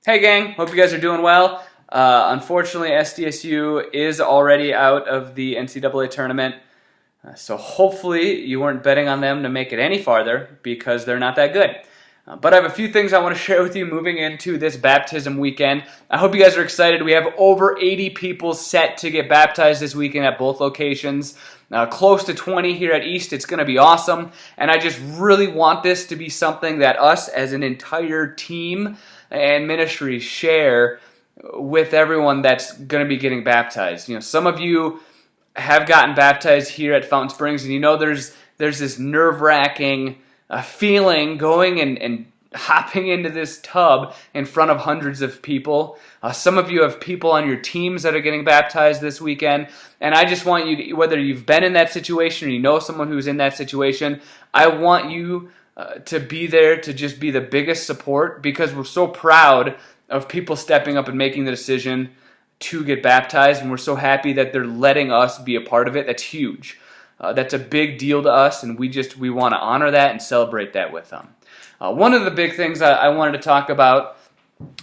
Hey gang, hope you guys are doing well. Unfortunately, SDSU is already out of the NCAA tournament, so hopefully you weren't betting on them to make it any farther because they're not that good. But I have a few things I want to share with you moving into this baptism weekend. I hope you guys are excited. We have over 80 people set to get baptized this weekend at both locations. Close to 20 here at East. It's going to be awesome. And I just really want this to be something that us as an entire team and ministry share with everyone that's going to be getting baptized. You know, some of you have gotten baptized here at Fountain Springs, and you know there's this nerve-wracking feeling going and hopping into this tub in front of hundreds of people. Some of you have people on your teams that are getting baptized this weekend, and I just want you to, whether you've been in that situation or you know someone who's in that situation, I want you to be there to just be the biggest support, because we're so proud of people stepping up and making the decision to get baptized, and we're so happy that they're letting us be a part of it. That's huge. That's a big deal to us, and we want to honor that and celebrate that with them. One of the big things I wanted to talk about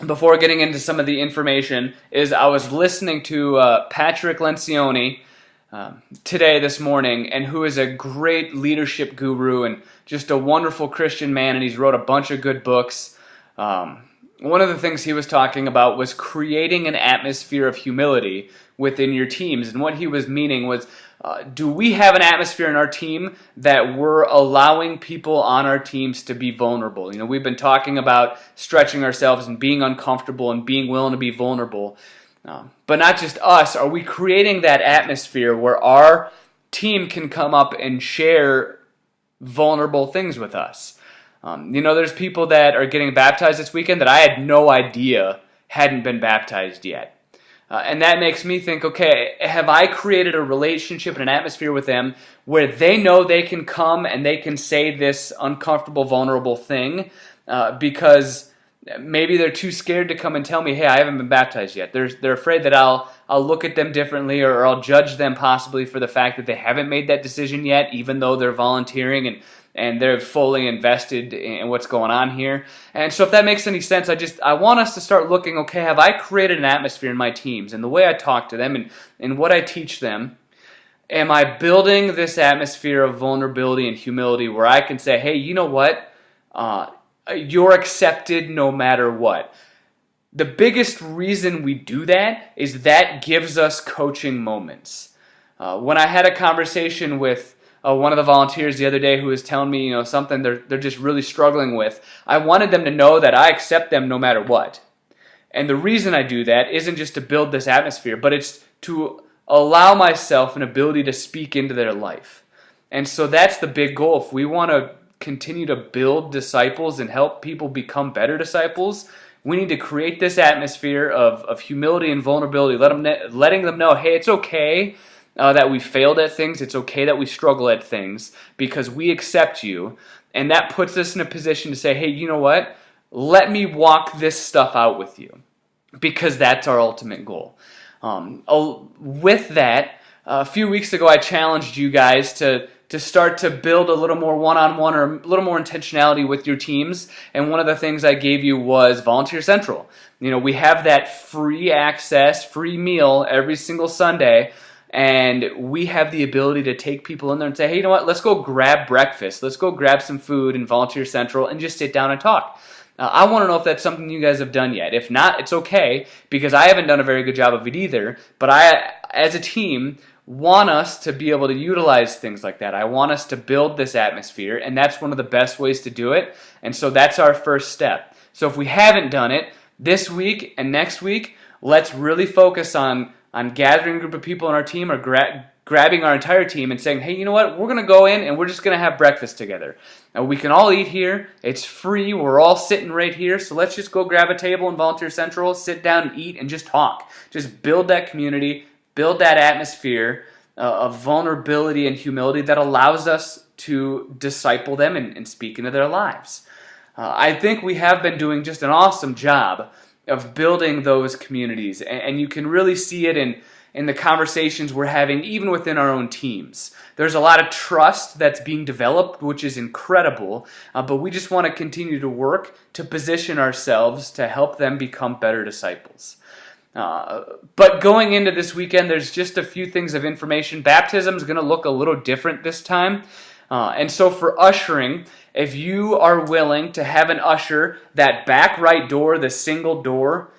before getting into some of the information is I was listening to Patrick Lencioni this morning, and who is a great leadership guru and just a wonderful Christian man, and he's wrote a bunch of good books. One of the things he was talking about was creating an atmosphere of humility within your teams, and what he was meaning was, do we have an atmosphere in our team that we're allowing people on our teams to be vulnerable? You know, we've been talking about stretching ourselves and being uncomfortable and being willing to be vulnerable. But not just us. Are we creating that atmosphere where our team can come up and share vulnerable things with us? There's people that are getting baptized this weekend that I had no idea hadn't been baptized yet. And that makes me think, okay, have I created a relationship and an atmosphere with them where they know they can come and they can say this uncomfortable, vulnerable thing because maybe they're too scared to come and tell me, hey, I haven't been baptized yet. They're afraid that I'll look at them differently, or I'll judge them possibly for the fact that they haven't made that decision yet, even though they're volunteering and they're fully invested in what's going on here. And so if that makes any sense, I want us to start looking, okay, have I created an atmosphere in my teams and the way I talk to them and what I teach them? Am I building this atmosphere of vulnerability and humility where I can say, hey, you know what? You're accepted no matter what. The biggest reason we do that is that gives us coaching moments. When I had a conversation with one of the volunteers the other day who was telling me, something they're just really struggling with, I wanted them to know that I accept them no matter what. And the reason I do that isn't just to build this atmosphere, but it's to allow myself an ability to speak into their life. And so that's the big goal. If we want to continue to build disciples and help people become better disciples, we need to create this atmosphere of humility and vulnerability, letting them know, hey, it's okay that we failed at things. It's okay that we struggle at things because we accept you. And that puts us in a position to say, hey, you know what? Let me walk this stuff out with you, because that's our ultimate goal. With that, a few weeks ago, I challenged you guys to start to build a little more one-on-one or a little more intentionality with your teams. And one of the things I gave you was Volunteer Central. We have that free access, free meal every single Sunday. And we have the ability to take people in there and say, hey, you know what? Let's go grab breakfast. Let's go grab some food in Volunteer Central and just sit down and talk. I want to know if that's something you guys have done yet. If not, it's okay, because I haven't done a very good job of it either. But I, as a team, want us to be able to utilize things like that. I want us to build this atmosphere, and that's one of the best ways to do it. And so that's our first step. So if we haven't done it this week and next week, let's really focus on gathering a group of people on our team, or grabbing our entire team and saying, hey, you know what? We're going to go in and we're just going to have breakfast together. Now, we can all eat here. It's free. We're all sitting right here. So let's just go grab a table in Volunteer Central, sit down and eat and just talk. Just build that community, build that atmosphere of vulnerability and humility that allows us to disciple them and speak into their lives. I think we have been doing just an awesome job of building those communities, and you can really see it in the conversations we're having even within our own teams. There's a lot of trust that's being developed, which is incredible, but we just want to continue to work to position ourselves to help them become better disciples. But going into this weekend, there's just a few things of information. Baptism is going to look a little different this time. And so for ushering, if you are willing to have an usher, that back right door, the single door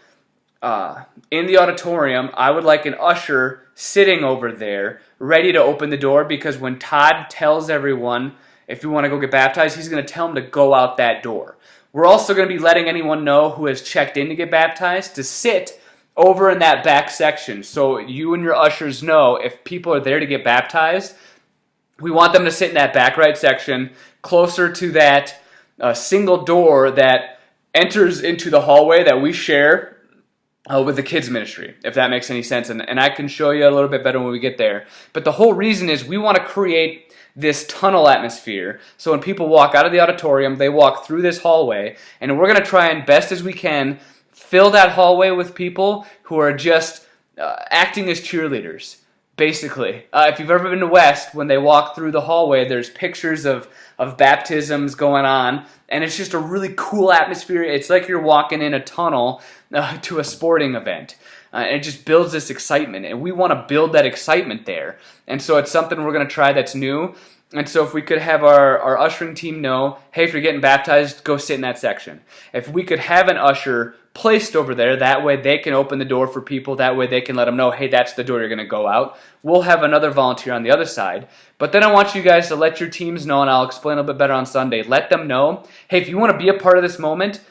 in the auditorium, I would like an usher sitting over there ready to open the door, because when Todd tells everyone if you want to go get baptized, he's going to tell them to go out that door. We're also going to be letting anyone know who has checked in to get baptized to sit over in that back section. So you and your ushers know if people are there to get baptized, we want them to sit in that back right section, closer to that single door that enters into the hallway that we share with the kids ministry, if that makes any sense. And I can show you a little bit better when we get there. But the whole reason is we want to create this tunnel atmosphere. So when people walk out of the auditorium, they walk through this hallway, and we're going to try and best as we can fill that hallway with people who are just acting as cheerleaders. Basically, if you've ever been to West, when they walk through the hallway, there's pictures of baptisms going on, and it's just a really cool atmosphere. It's like you're walking in a tunnel to a sporting event. And it just builds this excitement, and we want to build that excitement there. And so it's something we're going to try that's new. And so if we could have our ushering team know, hey, if you're getting baptized, go sit in that section. If we could have an usher placed over there, that way they can open the door for people, that way they can let them know, hey, that's the door you're going to go out. We'll have another volunteer on the other side. But then I want you guys to let your teams know, and I'll explain a little bit better on Sunday. Let them know, hey, if you want to be a part of this moment,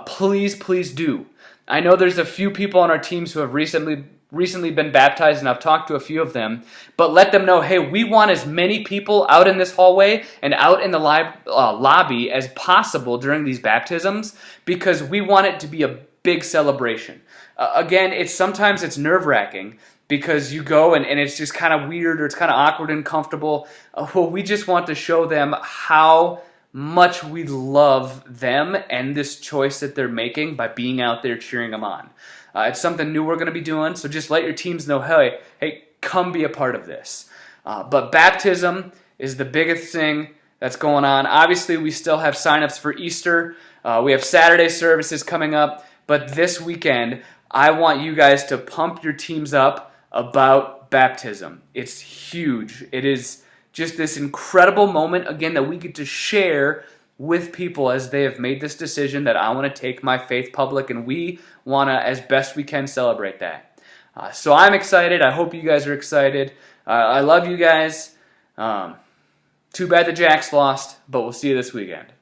please do. I know there's a few people on our teams who have recently been baptized, and I've talked to a few of them, but let them know, hey, we want as many people out in this hallway and out in the lobby as possible during these baptisms, because we want it to be a big celebration. Again, sometimes it's nerve-wracking, because you go and it's just kind of weird, or it's kind of awkward and uncomfortable. Well, we just want to show them how much we love them and this choice that they're making by being out there cheering them on. It's something new we're going to be doing, so just let your teams know, hey, come be a part of this. But baptism is the biggest thing that's going on. Obviously, we still have signups for Easter. We have Saturday services coming up, but this weekend, I want you guys to pump your teams up about baptism. It's huge. It is just this incredible moment, again, that we get to share with people as they have made this decision that I want to take my faith public, and we want to, as best we can, celebrate that. So I'm excited. I hope you guys are excited. I love you guys. Too bad the Jacks lost, but we'll see you this weekend.